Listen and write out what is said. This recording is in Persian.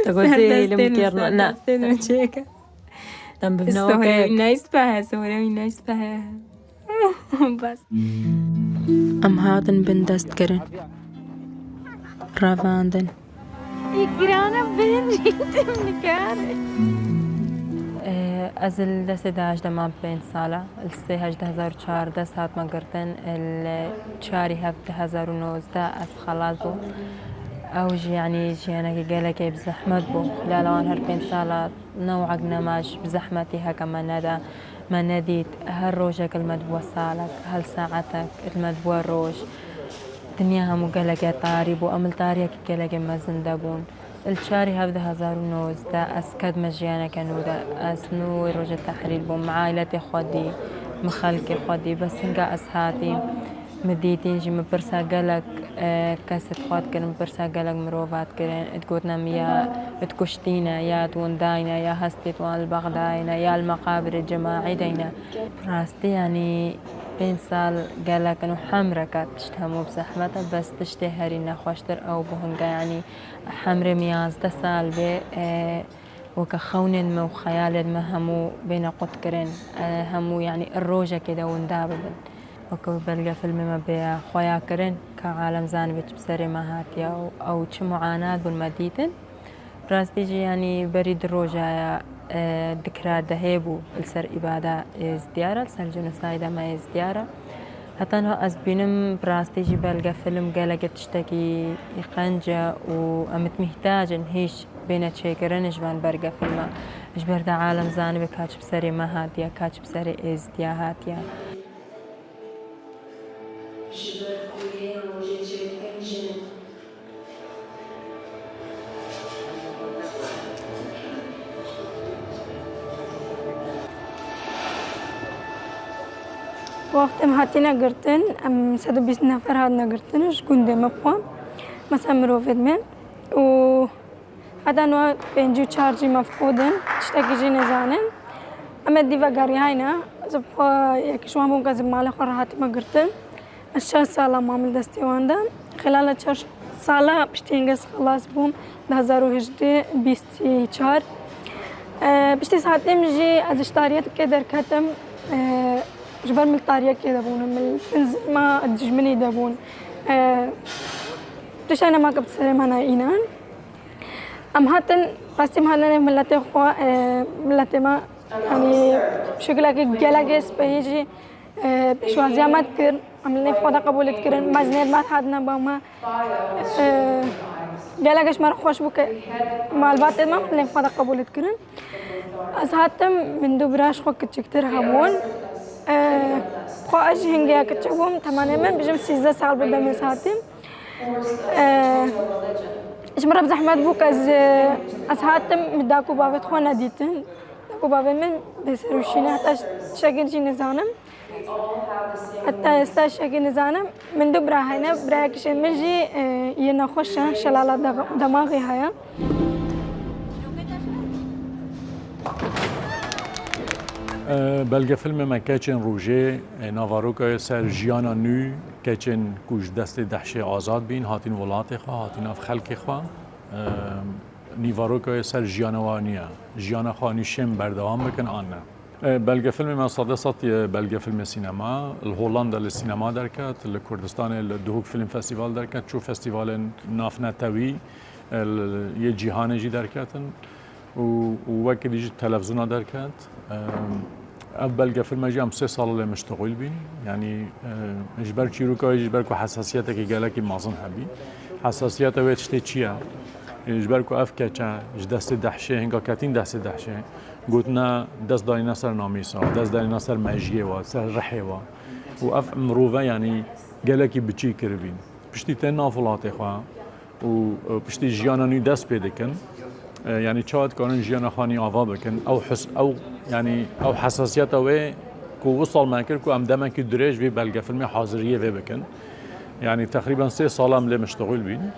تقولي لهم كيرنا نا مچێکە تم ببنوك نایسپە سەوەرەوی نایسپە بەس ام هاتن بن دست كرن رافاندن گرانە بنجیتم نکارێ از الدست 5 ساله السه 2014 ساعت ما قرتن الشاري هفته 2019 از خلاص بو اوج يعني جينا قالك بزحمة بو خلال هالبين سالة نوعا ماش بزحمتي هكا ما نديت هالروجك المدبوة سالك هل ساعتك المدبوة الروج دنياها مقلقة طاري بو أمل طاريك قلقة ما زندبون الشاري هفده 2019 أسكد مجيانا كانودا أسنو روج التحرير بو مع عائلتي خودي مخلكي خودي بس هنقا أسهاتي مديتين جي مبرسا قلق كاسة خوات كرن مبرسا قلق مروفات كرن تقولنا يا تكشتينا يا تونداينا يا هستي توان البغداينا يا المقابر الجماعي دينا راستي يعني 5 سال قالك انه حمرة كانت تشتهمو بزحمتها بس تشتهري انها خوشتر او بهنقا يعني حمرة مياز 10 سال بي وكخون مو خيال ما همو بين قد كرن همو يعني الروجة كده وندابل وكو بلقى فيلم ما بيا خويا كرن كعالم زانبت بسري ما هاتيا أو تش معاناة بالمديتن براستيجي يعني بريد الروجا ذكرى دهيبو السر إبادة ازديارة السر جنسايدة ما ازديارة حتى أنا أزبينم براستيجي بلقى فيلم قالك تشتكي يقنجة وأمت محتاجة هيش بين تشيكرن جبان برقى فيلم جبر دا عالم زانبة كاتش بسري ما هاتيا كاتش بسري ازديا هاتيا وقت ما هاتينا قرتن ام 120 نفر هادنا قرتنش كندا مقوى مثلا مروفد من و هذا نوع بينجو تشارجي مفقودن تشتكي جي نزانن اما ديفا قاري هاينا زبقى يكشوا ممكن زمالة خرهاتي ما قرتن الشهر سالة معمل دستيوان ده خلال الشهر سالة بشتينجس خلاص بوم 2018 24 بشتي ساعتين مجي از اشتاريات كدر كتم جبر من الطارية كده بون من ما الجمني دبون تش أنا ما قبت سلام أنا إينان أم هاتن قاسم هذا ملته خوا ملته ما يعني شغلة كجلاجس بيجي شو زيامات كر عملنا خدا قبول كرن مزنير ما حدنا بما جلاجش مرة خوش بك مع البعض ما عملنا خدا قبول كرن از هاتم من دبراش خو كتشكتر همون خواهش هنگیا كتشبهم تماما بجم 13 سال بدم ساعتين إيش مرة بزحمة بوك از هاتم مداكو بابت خو نديتن داكو بابت من بسروشينا حتى شاكين شي نزانم حتى استا شاكين نزانم من دبرا هنا براكش مجي ينخوش شلالة دماغي هيا بلگه فیلم ما کچن روژه نواروکای سر جیانا نو کچن کوش دست دهشه آزاد بین هاتین ولات خوا هاتین اف خلق خوا نیواروکای سر جیانا وانیا جیانا خوانی شم بردوام بکن آنه بلگه فیلم ما صادصت بلگه فیلم سینما الهولندا للسينما دركت الكردستان الدهوك فيلم فestival دركت شو فestival نافنتوي یه جهان جی دركتن ووقت يجي التلفزيون دركت بلقى فيلم جام 3 سال اللي مشتغل بين يعني اجبر كيروكا اجبركو حساسيتك قالك مازن حبي حساسيته ويتشتي تشيا اجبركو افكا دست دحشه هنگا كاتين دست دحشه قلتنا دست داي نصر ناميسا دست داي نصر ماجيه و سر رحيوا واف مروفه يعني قالك بتشي كربين بشتي تنا فلاتي خوا وبشتي جيانا ني دست بيدكن يعني شاهد كانن جيانا خاني آوا بكن او يعني او حساسيته و كو وصل ما كركو ام دما كي دريج في بلقى فيلم حاضريه في بكن يعني تقريبا 3 سال اللي مشتغل بين